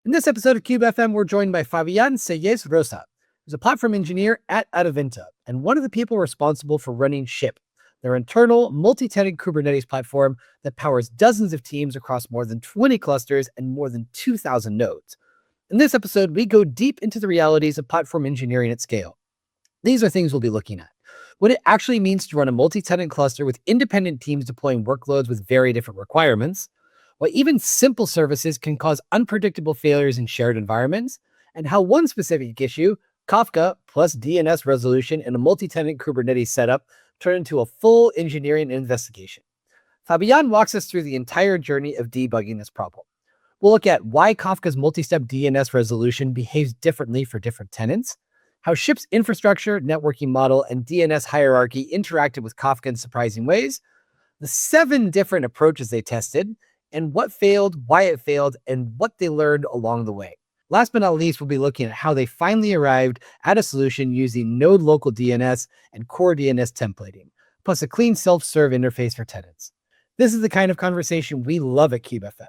In this episode of KubeFM, we're joined by Fabián Sellés Rosa, who's a platform engineer at Adevinta and one of the people responsible for running Ship, their internal multi-tenant Kubernetes platform that powers dozens of teams across more than 20 clusters and more than 2,000 nodes. In this episode, we go deep into the realities of platform engineering at scale. These are things we'll be looking at. What it actually means to run a multi-tenant cluster with independent teams deploying workloads with very different requirements, why even simple services can cause unpredictable failures in shared environments, and how one specific issue, Kafka plus DNS resolution in a multi-tenant Kubernetes setup, turned into a full engineering investigation. Fabián walks us through the entire journey of debugging this problem. We'll look at why Kafka's multi-step DNS resolution behaves differently for different tenants, how Ship's infrastructure, networking model, and DNS hierarchy interacted with Kafka in surprising ways, the 7 different approaches they tested, and what failed, why it failed, and what they learned along the way. Last but not least, we'll be looking at how they finally arrived at a solution using node local DNS and CoreDNS templating, plus a clean self-serve interface for tenants. This is the kind of conversation we love at KubeFM.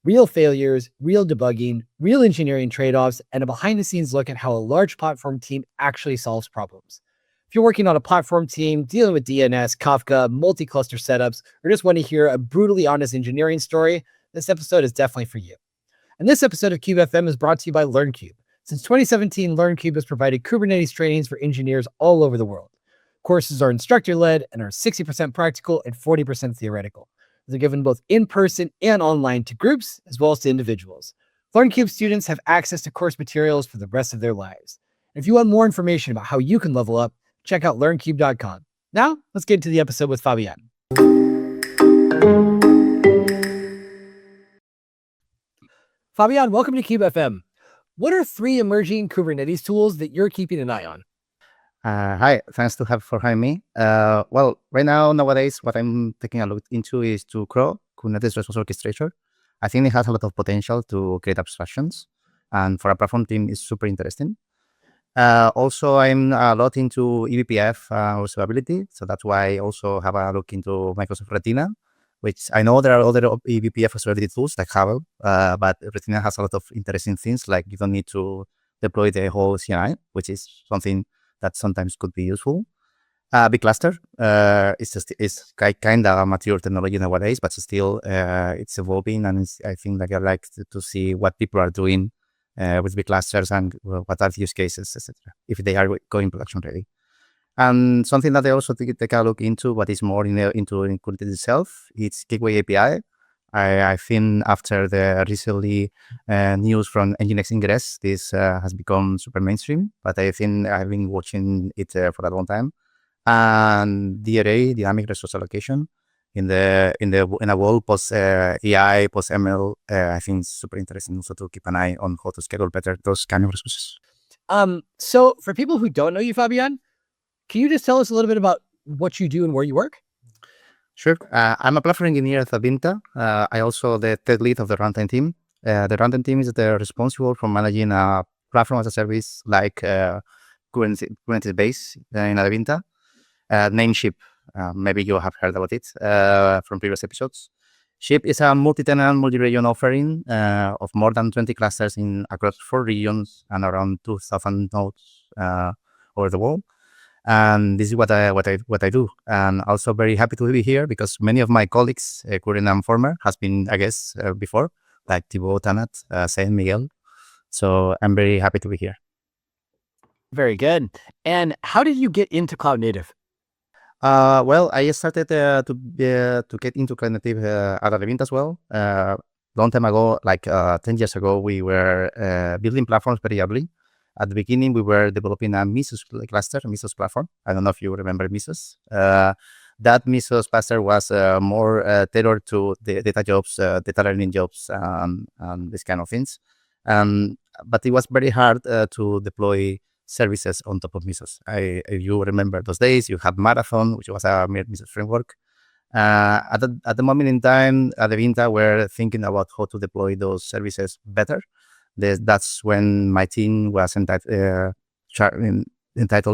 Real failures, real debugging, real engineering trade-offs, and a behind-the-scenes look at how a large platform team actually solves problems. If you're working on a platform team, dealing with DNS, Kafka, multi-cluster setups, or just want to hear a brutally honest engineering story, this episode is definitely for you. And this episode of KubeFM is brought to you by LearnCube. Since 2017, LearnCube has provided Kubernetes trainings for engineers all over the world. Courses are instructor-led and are 60% practical and 40% theoretical. They're given both in-person and online to groups, as well as to individuals. LearnCube students have access to course materials for the rest of their lives. And if you want more information about how you can level up, check out learncube.com. Now, let's get into the episode with Fabián. Fabián, welcome to KubeFM. What are 3 emerging Kubernetes tools that you're keeping an eye on? Hi, thanks for having me. Well, right now, nowadays, what I'm taking a look into is to grow Kubernetes Resource Orchestrator. I think it has a lot of potential to create abstractions, and for a platform team, it's super interesting. Also, I'm a lot into eBPF observability, so that's why I also have a look into Microsoft Retina, which I know there are other eBPF observability tools like Havel, but Retina has a lot of interesting things, like you don't need to deploy the whole CNI, which is something that sometimes could be useful. Big Cluster is kind of a mature technology nowadays, but still it's evolving, and I think I like to see what people are doing with big clusters and what are the use cases, etc., if they are going production ready. And something that I also take a look into, what is more into Kubernetes itself, it's Gateway API. I think after the recently news from Nginx Ingress, this has become super mainstream, but I think I've been watching it for a long time. And DRA, dynamic resource allocation, in a world post AI, post ML, I think it's super interesting also to keep an eye on how to schedule better those kind of resources. So for people who don't know you, Fabián, can you just tell us a little bit about what you do and where you work? Sure. I'm a platform engineer at Adevinta. I also the tech lead of the Runtime team. The Runtime team is responsible for managing a platform as a service like Kubernetes base in Adevinta, named Ship. Maybe you have heard about it from previous episodes. Ship is a multi-tenant, multi-region offering of more than 20 clusters across 4 regions and around 2,000 nodes over the world. And this is what I do. And also very happy to be here because many of my colleagues, current and former, has been a guest before, like Thibaut, Tanat, Saint Miguel. So I'm very happy to be here. Very good. And how did you get into cloud native? Well, I started to get into cloud native at Adevinta as well. Long time ago, like 10 years ago, we were building platforms very early. At the beginning, we were developing a Mesos cluster, a Mesos platform. I don't know if you remember Mesos. That Mesos cluster was more tailored to the data jobs, data learning jobs, and these kind of things. But it was very hard to deploy services on top of Mesos. If you remember those days, you had Marathon, which was a Mesos framework. At the moment in time, at Adevinta, we're thinking about how to deploy those services better. That's when my team was entitled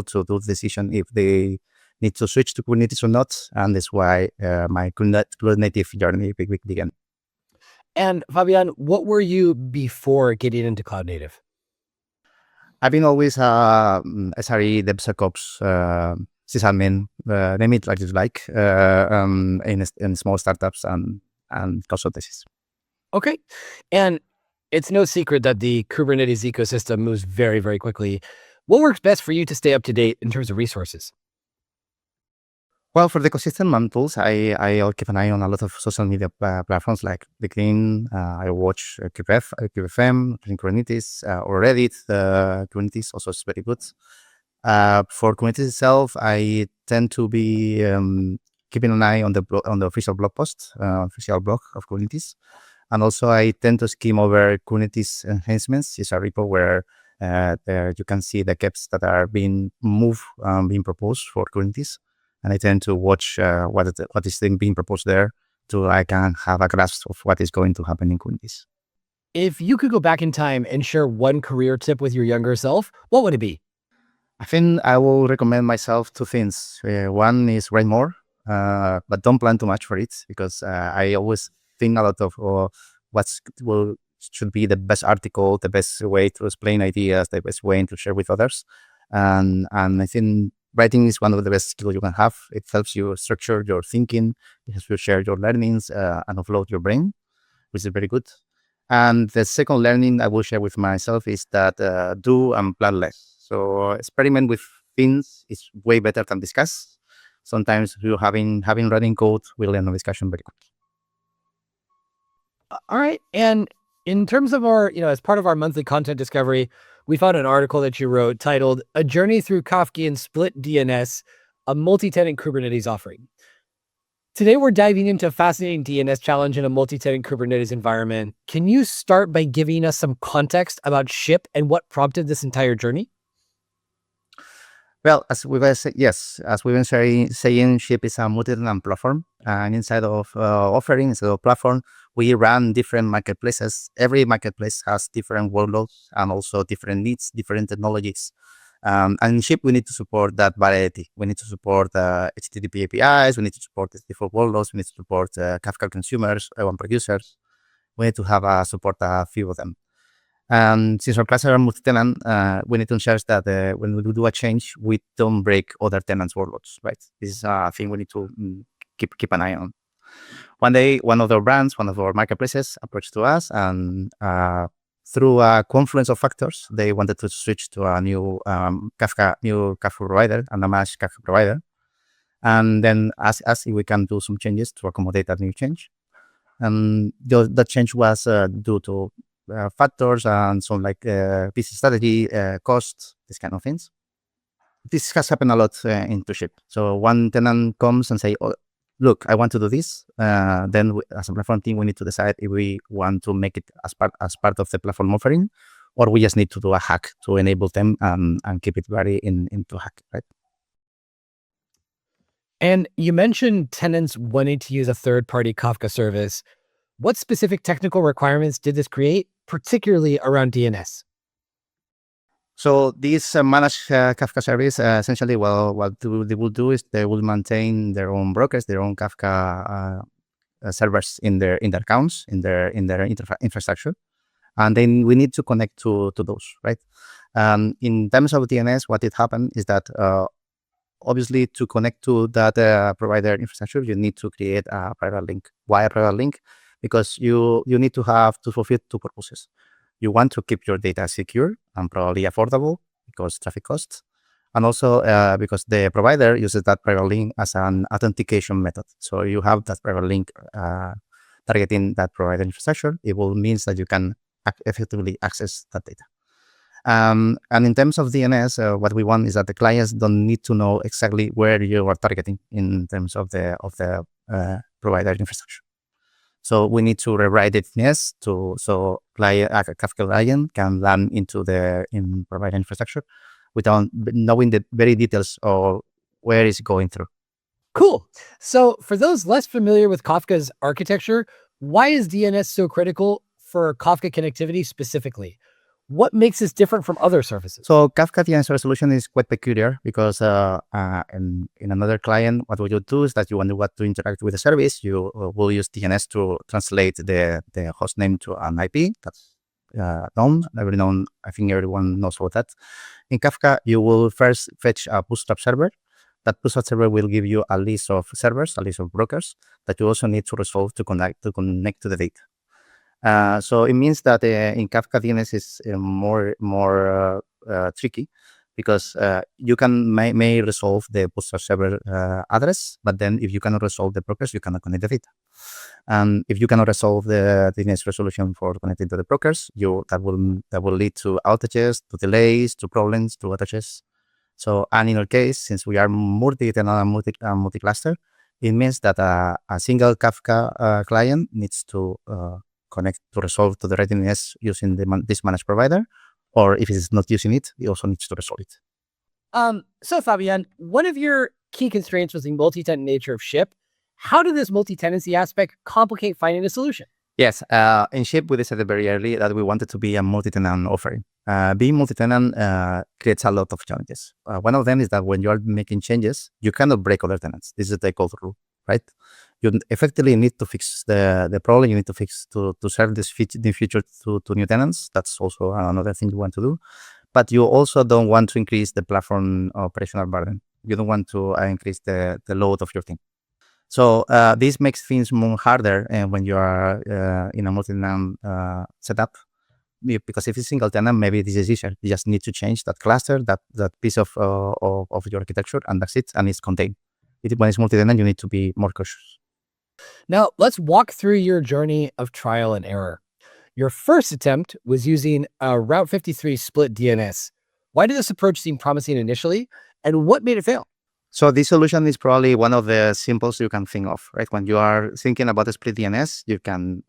to do the decision if they need to switch to Kubernetes or not, and that's why my cloud native journey began. And Fabián, what were you before getting into cloud native? I've been always SRE, DevSecOps, sysadmin, name it like you like, in small startups and consultancies. Okay. And it's no secret that the Kubernetes ecosystem moves very, very quickly. What works best for you to stay up to date in terms of resources? Well, for the ecosystem and tools, I'll keep an eye on a lot of social media platforms like LinkedIn. I watch KubeFM, Kubernetes, or Reddit. Kubernetes also is very good. For Kubernetes itself, I tend to be keeping an eye on the official blog post, official blog of Kubernetes. And also, I tend to skim over Kubernetes enhancements. It's a repo where there you can see the gaps that are being moved, being proposed for Kubernetes. And I tend to watch what is being proposed there, so I can have a grasp of what is going to happen in Kubernetes. If you could go back in time and share one career tip with your younger self, what would it be? I think I will recommend myself two things. One is write more, but don't plan too much for it, because I always think a lot of should be the best article, the best way to explain ideas, the best way to share with others. And I think writing is one of the best skills you can have. It helps you structure your thinking, it helps you share your learnings and offload your brain, which is very good. And the second learning I will share with myself is that do and plan less. So experiment with things is way better than discuss. Sometimes you having running code will end the discussion very quickly. All right. And in terms of our, as part of our monthly content discovery, we found an article that you wrote titled "A Journey Through Kafkian SplitDNS, a multi-tenant Kubernetes offering." Today, we're diving into a fascinating DNS challenge in a multi-tenant Kubernetes environment. Can you start by giving us some context about SHIP and what prompted this entire journey? Well, as we were as we've been saying, Ship is a multi-tenant platform, and inside of offering, inside of platform, we run different marketplaces. Every marketplace has different workloads and also different needs, different technologies. And in Ship, we need to support that variety. We need to support HTTP APIs. We need to support the default workloads. We need to support Kafka consumers, one producers. We need to have support a few of them. And since our classes are multi-tenant, we need to ensure that when we do a change, we don't break other tenants' workloads, right? This is a thing we need to keep an eye on. One day, one of our brands, one of our marketplaces approached to us, and through a confluence of factors, they wanted to switch to a new Kafka provider, and a managed Kafka provider. And then asked us if we can do some changes to accommodate that new change. And that change was due to factors and some like business strategy, costs, these kind of things. This has happened a lot into Ship. So one tenant comes and say, "Oh, look, I want to do this." Then as a platform team, we need to decide if we want to make it as part of the platform offering, or we just need to do a hack to enable them and keep it very into hack, right? And you mentioned tenants wanting to use a third-party Kafka service. What specific technical requirements did this create, particularly around DNS? So this managed Kafka service, essentially, what they will do is they will maintain their own brokers, their own Kafka servers in their accounts, in their infrastructure, and then we need to connect to those, right? In terms of DNS, what it happened is that obviously to connect to that provider infrastructure, you need to create a private link. Why a private link? Because you need to have to fulfill two purposes. You want to keep your data secure and probably affordable because traffic costs, and also because the provider uses that private link as an authentication method. So you have that private link targeting that provider infrastructure. It will means that you can effectively access that data. And in terms of DNS, what we want is that the clients don't need to know exactly where you are targeting in terms of the provider infrastructure. So we need to rewrite the DNS so a Kafka client can land into the provider infrastructure without knowing the very details of where it's going through. Cool. So for those less familiar with Kafka's architecture, why is DNS so critical for Kafka connectivity specifically? What makes this different from other services? So Kafka DNS resolution is quite peculiar because in another client, what you do is that you want to interact with the service, you will use DNS to translate the host name to an IP. That's known. I think everyone knows about that. In Kafka, you will first fetch a bootstrap server. That bootstrap server will give you a list of servers, a list of brokers that you also need to resolve to connect to the data. So it means that in Kafka DNS is more tricky because you can may resolve the bootstrap server address, but then if you cannot resolve the brokers, you cannot connect the data. And if you cannot resolve the DNS resolution for connecting to the brokers, that will lead to outages, to delays, to problems, to outages. So, and in our case, since we are multi-tenant and multi-cluster, it means that a single Kafka client needs to connect to resolve to the right DNS using this managed provider, or if it is not using it, it also needs to resolve it. So Fabián, one of your key constraints was the multi-tenant nature of SHIP. How did this multi-tenancy aspect complicate finding a solution? Yes, in SHIP, we decided very early that we wanted to be a multi-tenant offering. Being multi-tenant creates a lot of challenges. One of them is that when you are making changes, you cannot break other tenants. This is the default rule, right? You effectively need to fix the problem. You need to fix to serve this the future to new tenants. That's also another thing you want to do. But you also don't want to increase the platform operational burden. You don't want to increase the load of your team. So this makes things more harder when you are in a multi-tenant setup. Because if it's single tenant, maybe this is easier. You just need to change that cluster, that piece of your architecture, and that's it, and it's contained. When it's multi-tenant, you need to be more cautious. Now, let's walk through your journey of trial and error. Your first attempt was using a Route 53 split DNS. Why did this approach seem promising initially, and what made it fail? So this solution is probably one of the simplest you can think of, right? When you are thinking about a split DNS, you can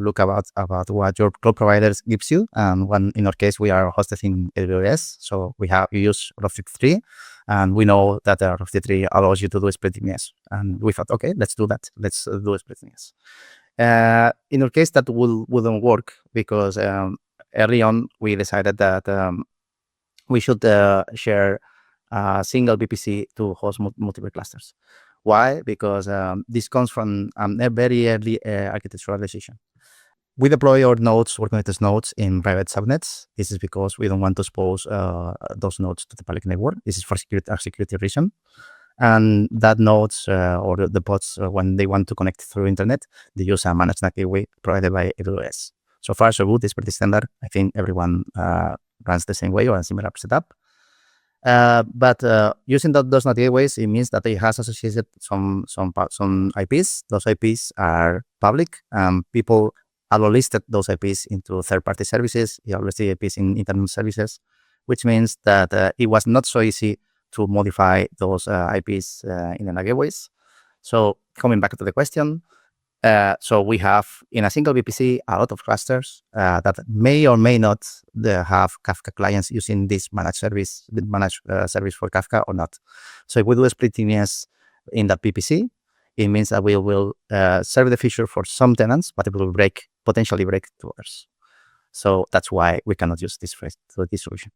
look about what your cloud provider gives you. And in our case, we are hosted in AWS, so we use Route 53, and we know that Route 53 allows you to do a split DNS. And we thought, okay, let's do that. Let's do a split DNS. In our case, that wouldn't work because early on we decided that we should share a single VPC to host multiple clusters. Why? Because this comes from a very early architectural decision. We deploy our nodes, Kubernetes nodes in private subnets. This is because we don't want to expose those nodes to the public network. This is for security reason. And that nodes or the pods, when they want to connect through internet, they use a managed NAT gateway provided by AWS. So far, so good. It's pretty standard. I think everyone runs the same way or a similar setup. But using those NAT gateways, it means that it has associated some IPs. Those IPs are public. People allow listed those IPs into third-party services. You always see IPs in internet services, which means that it was not so easy to modify those IPs in the NAT gateways. So coming back to the question, so we have in a single VPC a lot of clusters that may or may not have Kafka clients using this managed service for Kafka or not. So if we do a split DNS in that VPC, it means that we will serve the feature for some tenants, but it will potentially break to others. So that's why we cannot use this solution.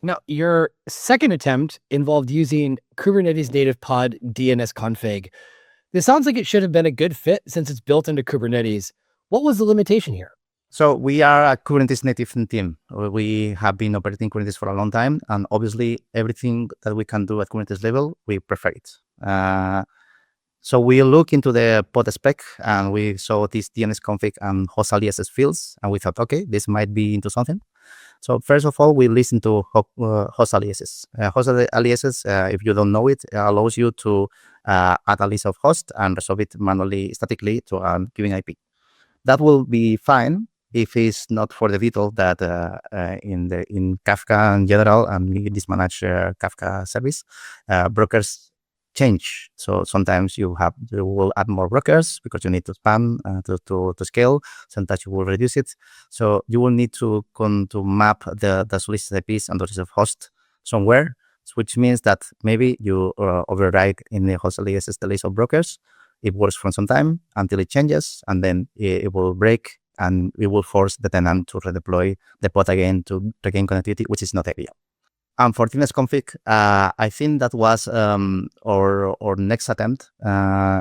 Now, your second attempt involved using Kubernetes native pod DNS config. This sounds like it should have been a good fit since it's built into Kubernetes. What was the limitation here? So we are a Kubernetes native team. We have been operating Kubernetes for a long time, and obviously everything that we can do at Kubernetes level, we prefer it. So we look into the pod spec, and we saw this DNS config and host aliases fields, and we thought, okay, this might be into something. So first of all, we listen to host aliases. Host aliases, if you don't know it, allows you to add a list of hosts and resolve it manually, statically to a given IP. That will be fine if it's not for the detail that in Kafka in general and this managed Kafka service, brokers change. So sometimes you will add more brokers because you need to span to scale. Sometimes you will reduce it. So you will need to map the solicited IPs and the list of hosts somewhere, which means that maybe you override in the host aliases the list of brokers. It works for some time until it changes, and then it will break and we will force the tenant to redeploy the pod again to regain connectivity, which is not ideal. And for DNSConfig, I think that was our next attempt,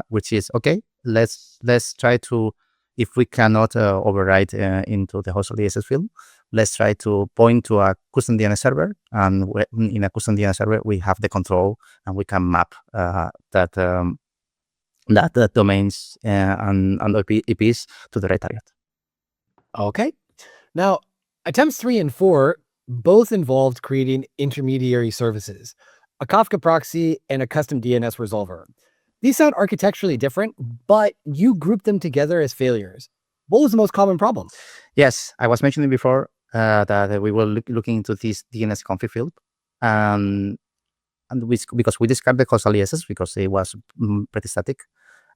which is okay. Let's try to, if we cannot override into the host DNS field, let's try to point to a custom DNS server, and in a custom DNS server we have the control, and we can map that domains and IPs to the right target. Okay. Now, attempts 3 and 4 both involved creating intermediary services, a Kafka proxy and a custom DNS resolver. These sound architecturally different, but you grouped them together as failures. What was the most common problem? Yes, I was mentioning before that we were looking into this DNSConfig field, and because we described the host aliases because it was pretty static.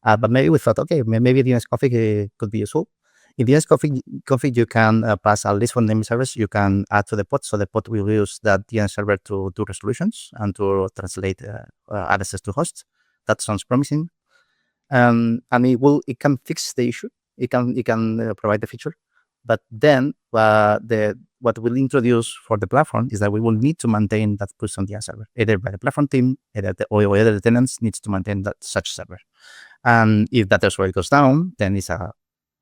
But maybe we thought, okay, maybe DNSConfig could be useful. In DNSConfig, you can pass a list of name servers you can add to the pod. So the pod will use that DNS server to do resolutions and to translate addresses to hosts. That sounds promising. And it can fix the issue. It can provide the feature. But then what we'll introduce for the platform is that we will need to maintain that custom DNS server, either by the platform team, either the tenants needs to maintain that such server. And if that where it goes down, then it's a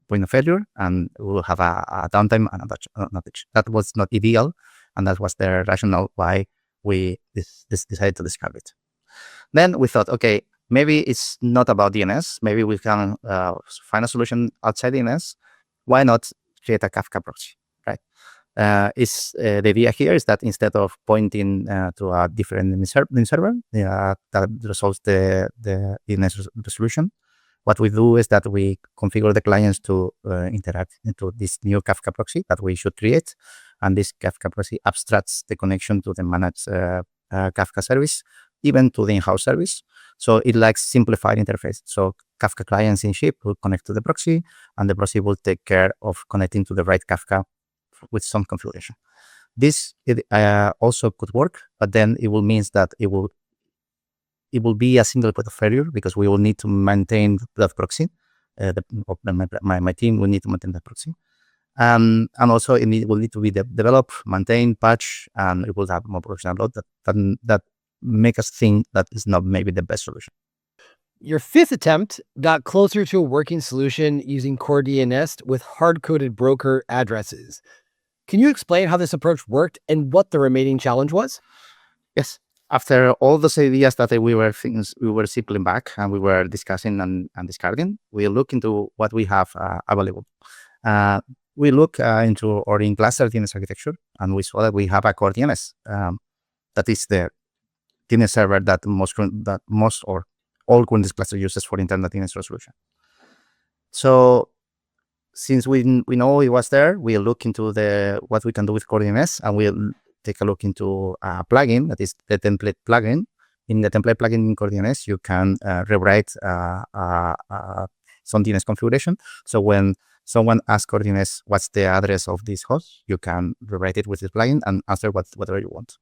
point of failure, and we will have a downtime and an outage. That was not ideal, and that was the rationale why we decided to discard it. Then we thought, okay, maybe it's not about DNS. Maybe we can find a solution outside DNS. Why not create a Kafka proxy, right? The idea here is that instead of pointing to a different name server that resolves the DNS resolution, what we do is that we configure the clients to interact into this new Kafka proxy that we should create. And this Kafka proxy abstracts the connection to the managed Kafka service, even to the in-house service. So it likes simplified interface. So Kafka clients in ship will connect to the proxy, and the proxy will take care of connecting to the right Kafka with some configuration. This also could work, but then it will mean that it will be a single point of failure because we will need to maintain that proxy. My team will need to maintain that proxy. And also it will need to be developed, maintained, patched, and it will have more production load that make us think that is not maybe the best solution. Your fifth attempt got closer to a working solution using CoreDNS with hard-coded broker addresses. Can you explain how this approach worked and what the remaining challenge was? Yes. After all those ideas that we were circling back and we were discussing and discarding, we look into what we have available. We look into our in-cluster DNS architecture, and we saw that we have a CoreDNS. That is the DNS server that most or all Kubernetes cluster uses for internal DNS resolution. So since we know it was there, we look into what we can do with CoreDNS, and we'll take a look into a plugin that is the template plugin. In the template plugin in CoreDNS, you can rewrite some DNS configuration. So when someone asks CoreDNS what's the address of this host, you can rewrite it with this plugin and answer whatever you want.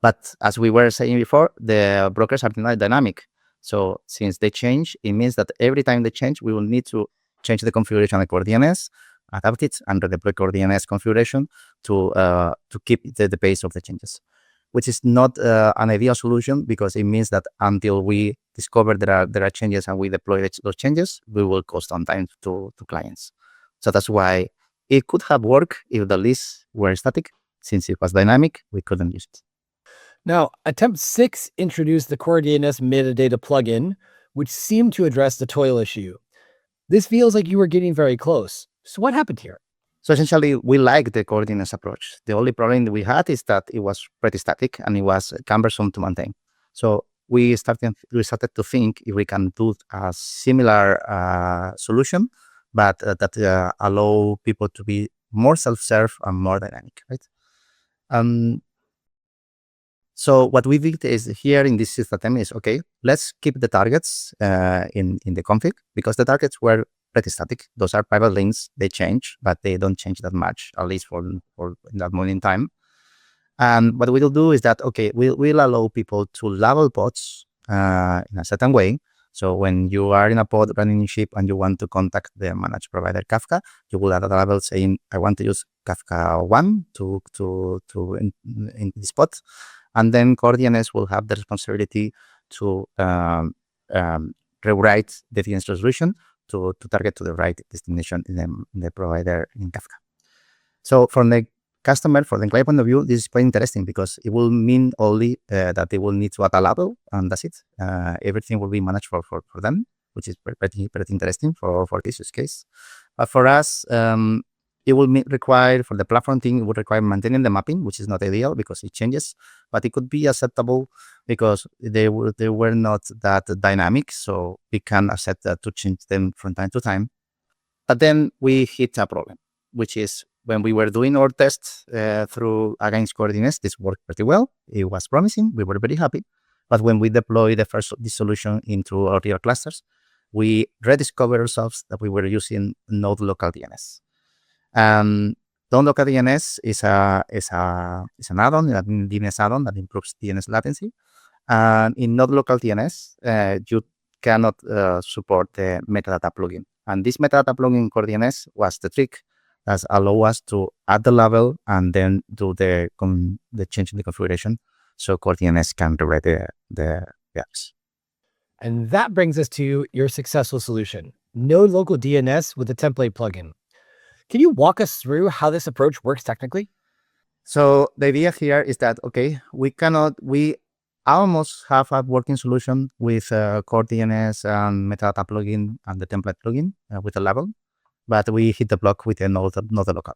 But as we were saying before, the brokers are dynamic. So since they change, it means that every time they change, we will need to change the configuration of CoreDNS, adapt it, and redeploy CoreDNS configuration to keep the pace of the changes, which is not an ideal solution because it means that until we discover there are changes and we deploy those changes, we will cost downtime to clients. So that's why it could have worked if the lists were static. Since it was dynamic, we couldn't use it. Now, attempt 6 introduced the CoreDNS metadata plugin, which seemed to address the toil issue. This feels like you were getting very close. So what happened here? So essentially, we like the CoreDNS approach. The only problem that we had is that it was pretty static and it was cumbersome to maintain. So we started to think if we can do a similar solution, but that allow people to be more self-serve and more dynamic, right? So what we did is here in this system is, okay, let's keep the targets in the config because the targets were pretty static. Those are private links. They change, but they don't change that much, at least for in that moment in time. And what we'll do is that, okay, we'll allow people to label pods in a certain way. So when you are in a pod running in ship and you want to contact the managed provider Kafka, you will add a label saying, I want to use Kafka 1 in this pod. And then CoreDNS will have the responsibility to rewrite the DNS resolution to target to the right destination in the provider in Kafka. So from the customer, from the client point of view, this is quite interesting because it will mean only that they will need to add a label and that's it. Everything will be managed for them, which is pretty interesting for this use case. But for us, it will require, for the platform team, it would require maintaining the mapping, which is not ideal because it changes, but it could be acceptable because they were not that dynamic, so we can accept that to change them from time to time. But then we hit a problem, which is when we were doing our tests through against CoreDNS, this worked pretty well. It was promising. We were very happy. But when we deployed this solution into our real clusters, we rediscovered ourselves that we were using node local DNS. Node local DNS is an add-on, a DNS add-on that improves DNS latency. And in node local DNS, you cannot support the metadata plugin. And this metadata plugin in CoreDNS was the trick that allow us to add the label and then do the change in the configuration so CoreDNS can rewrite the apps. And that brings us to your successful solution, Node Local DNS with a template plugin. Can you walk us through how this approach works technically? So the idea here is that, okay, we almost have a working solution with CoreDNS and metadata plugin and the template plugin with a label. But we hit the block with a node local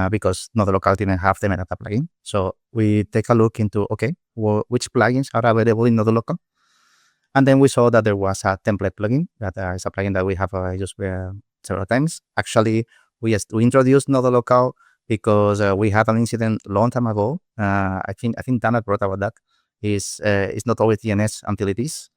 because node local didn't have the metadata plugin. So we take a look into, okay, which plugins are available in node local. And then we saw that there was a template plugin that is a plugin that we have used several times. Actually, we introduced node local because we had an incident a long time ago. I think Dana wrote about that. It's not always DNS until it is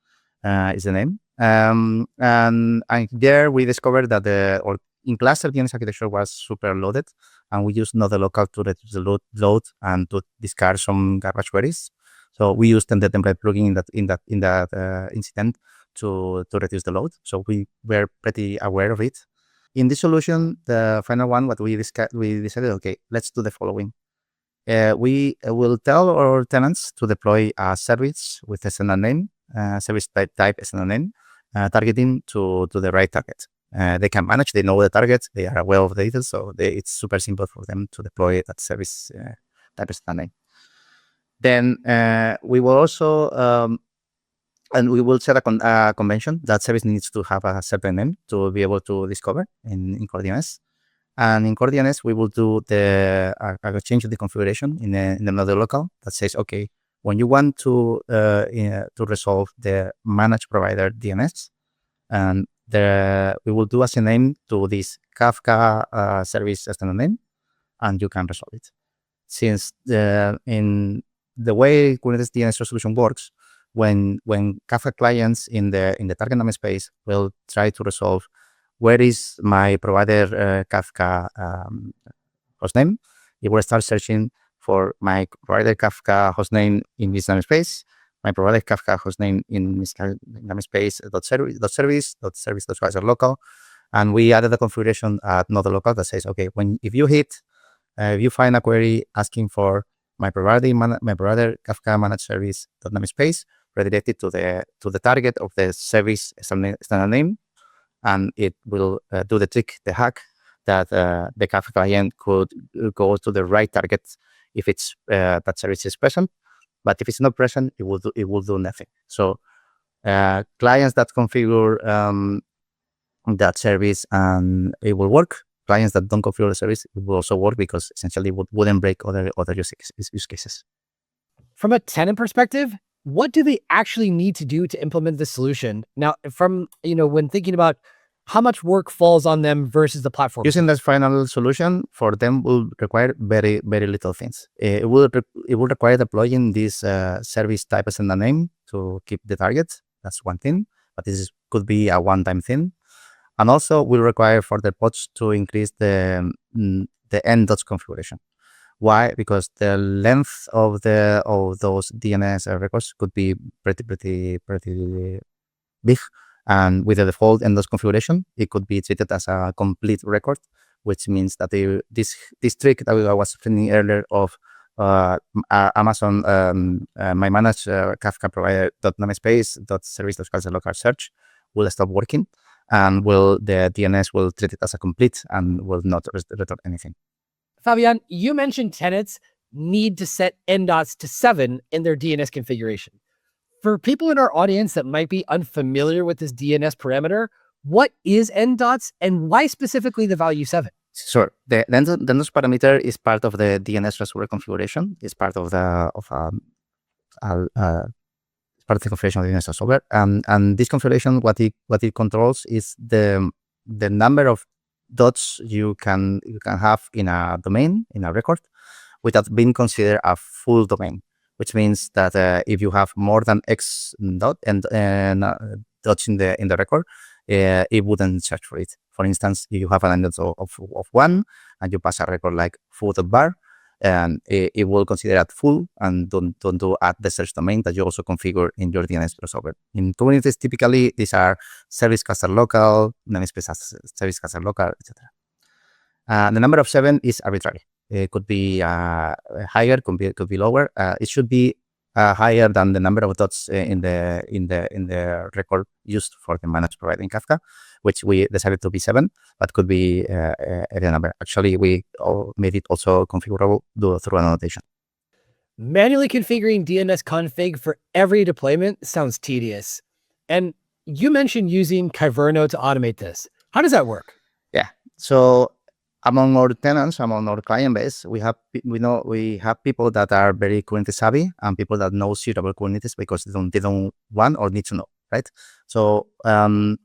the name. And there we discovered that our in-cluster DNS architecture was super loaded, and we used node local to reduce the load and to discard some garbage queries. So we used the template plugin in that incident to reduce the load. So we were pretty aware of it. In this solution, the final one, what we decided, okay, let's do the following. We will tell our tenants to deploy a service with a standard name, service type standard name, targeting to the right target. They can manage, they know the target, they are aware of the details, so it's super simple for them to deploy that service type standard name. Then we will also, and we will set a convention that service needs to have a certain name to be able to discover in CoreDNS. And in CoreDNS, we will do a change of the configuration in another local that says, okay, when you want to resolve the managed provider DNS, and we will do as a name to this Kafka service as a name, and you can resolve it. Since in the way Kubernetes DNS resolution works, when Kafka clients in the target namespace will try to resolve where is my provider Kafka hostname, it will start searching for my provider Kafka hostname in this namespace, my provider Kafka hostname in this namespace .service.service.advisor local, and we added a configuration at node local that says, okay, if you find a query asking for my provider Kafka managed service namespace, redirect it to the target of the service standard name, and it will do the trick, the hack, that the Kafka client could go to the right target if it's that service is present. But if it's not present, it will do nothing. So clients that configure that service and it will work. Clients that don't configure the service, it will also work because essentially it wouldn't break other use cases. From a tenant perspective, what do they actually need to do to implement this solution? Now, from when thinking about how much work falls on them versus the platform. Using this final solution for them will require very, very little things. It will require deploying this service type as a name to keep the target. That's one thing, but this could be a one-time thing. And also will require for the pods to increase the ndots configuration. Why? Because the length of those DNS records could be pretty big. And with the default ndots configuration, it could be treated as a complete record, which means that this trick that I was explaining earlier of Amazon, my managed Kafka provider .namespace .service.local search will stop working, and the DNS will treat it as a complete and will not return anything. Fabián, you mentioned tenants need to set ndots to 7 in their DNS configuration. For people in our audience that might be unfamiliar with this DNS parameter, what is ndots and why specifically the value 7? Sure. The ndots parameter is part of the DNS reservoir configuration. It's part of the configuration of the DNS resolver. And this configuration, what it controls is the number of dots you can have in a domain, in a record, without being considered a full domain, which means that if you have more than X dot and dots in the record, it wouldn't search for it. For instance, if you have an index of 1 and you pass a record like foo.bar, and it will consider it full and don't add the search domain that you also configure in your DNS resolver. In Kubernetes, typically these are service cluster local, namespace service cluster local, etc. The number of 7 is arbitrary. It could be higher, could be lower. It should be higher than the number of dots in the record used for the managed provider in Kafka, which we decided to be 7, but could be any number. Actually, we made it also configurable through an annotation. Manually configuring DNS config for every deployment sounds tedious. And you mentioned using Kyverno to automate this. How does that work? Yeah. So among our tenants, among our client base, we have people that are very Kubernetes savvy and people that know zero about Kubernetes because they don't want or need to know, right? So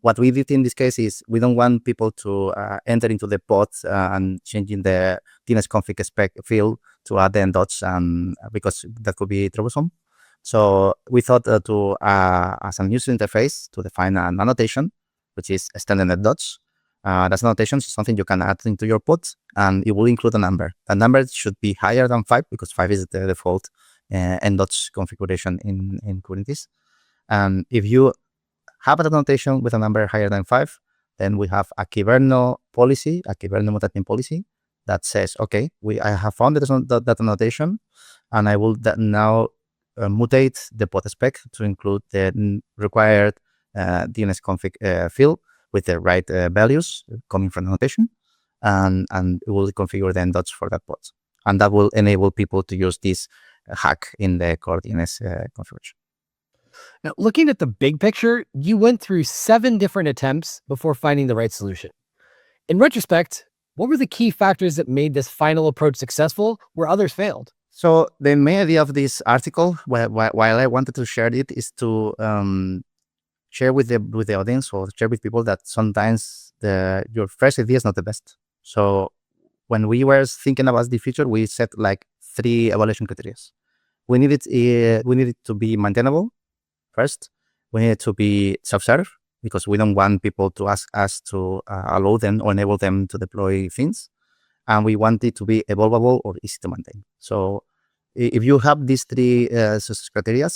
what we did in this case is we don't want people to enter into the pod and changing the DNS config spec field to add the ndots, because that could be troublesome. So we thought to as a user interface to define an annotation, which is standard ndots. That's annotation is something you can add into your pod, and it will include a number. The number should be higher than 5 because 5 is the default ndots configuration in Kubernetes. And if you have an annotation with a number higher than 5, then we have a Kyverno policy, a Kyverno mutation policy that says, okay, I have found that annotation, and I will now mutate the pod spec to include the required DNS config field with the right values coming from the annotation, and it will configure the ndots for that pod. And that will enable people to use this hack in the CoreDNS configuration. Now, looking at the big picture, you went through 7 different attempts before finding the right solution. In retrospect, what were the key factors that made this final approach successful where others failed? So the main idea of this article, while I wanted to share it, is to share with the audience or share with people that sometimes your first idea is not the best. So when we were thinking about the future, we set like 3 evaluation criteria. We needed to be maintainable first. We need it to be self-serve because we don't want people to ask us to allow them or enable them to deploy things. And we want it to be evolvable or easy to maintain. So if you have these 3 success criteria,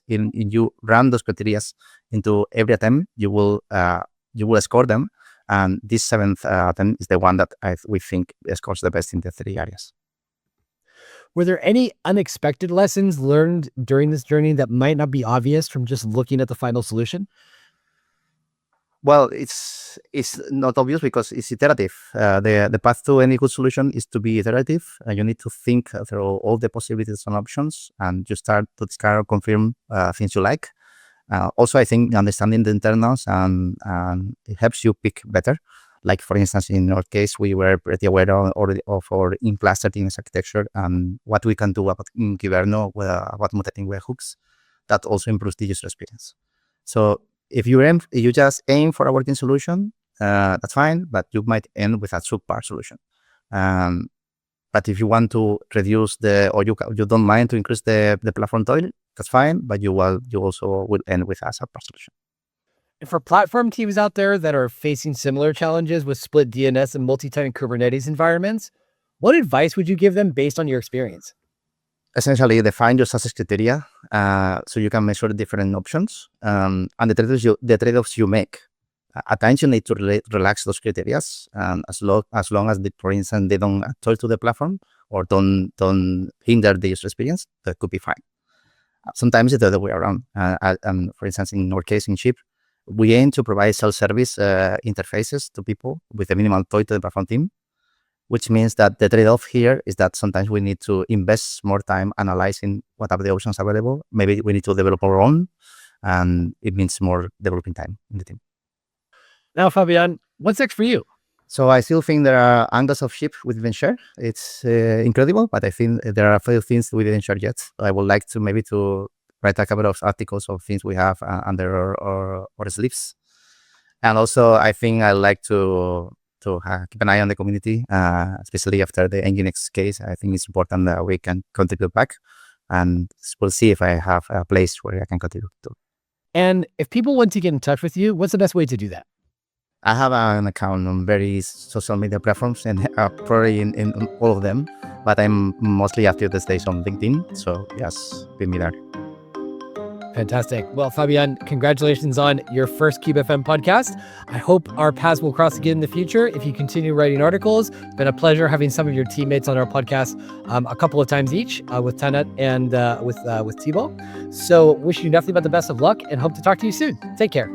you run those criteria into every attempt, you will score them. And this 7th attempt is the one that we think scores the best in the 3 areas. Were there any unexpected lessons learned during this journey that might not be obvious from just looking at the final solution? Well, it's not obvious because it's iterative. The path to any good solution is to be iterative. You need to think through all the possibilities and options, and you start to discard or confirm things you like. Also, I think understanding the internals and it helps you pick better. Like, for instance, in our case, we were pretty aware of our in-cluster DNS architecture and what we can do in Kyverno about mutating webhooks. That also improves the user experience. So if you just aim for a working solution, that's fine, but you might end with a subpar solution. But if you want to reduce or you don't mind to increase the platform toil, that's fine, but you also will end with a subpar solution. And for platform teams out there that are facing similar challenges with SplitDNS and multi-tenant Kubernetes environments, what advice would you give them based on your experience? essentially define your success criteria so you can measure different options and the trade-offs you make. At times you need to relax those criteria as long as, for instance, they don't talk to the platform or don't hinder the user experience. That could be fine. Sometimes it's the other way around. For instance, in our case in Chip, we aim to provide self-service interfaces to people with a minimal toy to the platform team, which means that the trade-off here is that sometimes we need to invest more time analyzing what are the options available. Maybe we need to develop our own, and it means more developing time in the team. Now, Fabián, what's next for you? So I still think there are angles of Chip we didn't share. It's incredible, but I think there are a few things we didn't share yet. I would like to write a couple of articles of things we have under our sleeves. And also, I think I like to keep an eye on the community, especially after the Nginx case. I think it's important that we can contribute back, and we'll see if I have a place where I can contribute to. And if people want to get in touch with you, what's the best way to do that? I have an account on various social media platforms and probably in all of them, but I'm mostly active these days on LinkedIn. So yes, pin me there. Fantastic. Well, Fabián, congratulations on your first KubeFM podcast. I hope our paths will cross again in the future if you continue writing articles. It's been a pleasure having some of your teammates on our podcast a couple of times each with Tanat and with Thibault. So wish you nothing but the best of luck and hope to talk to you soon. Take care.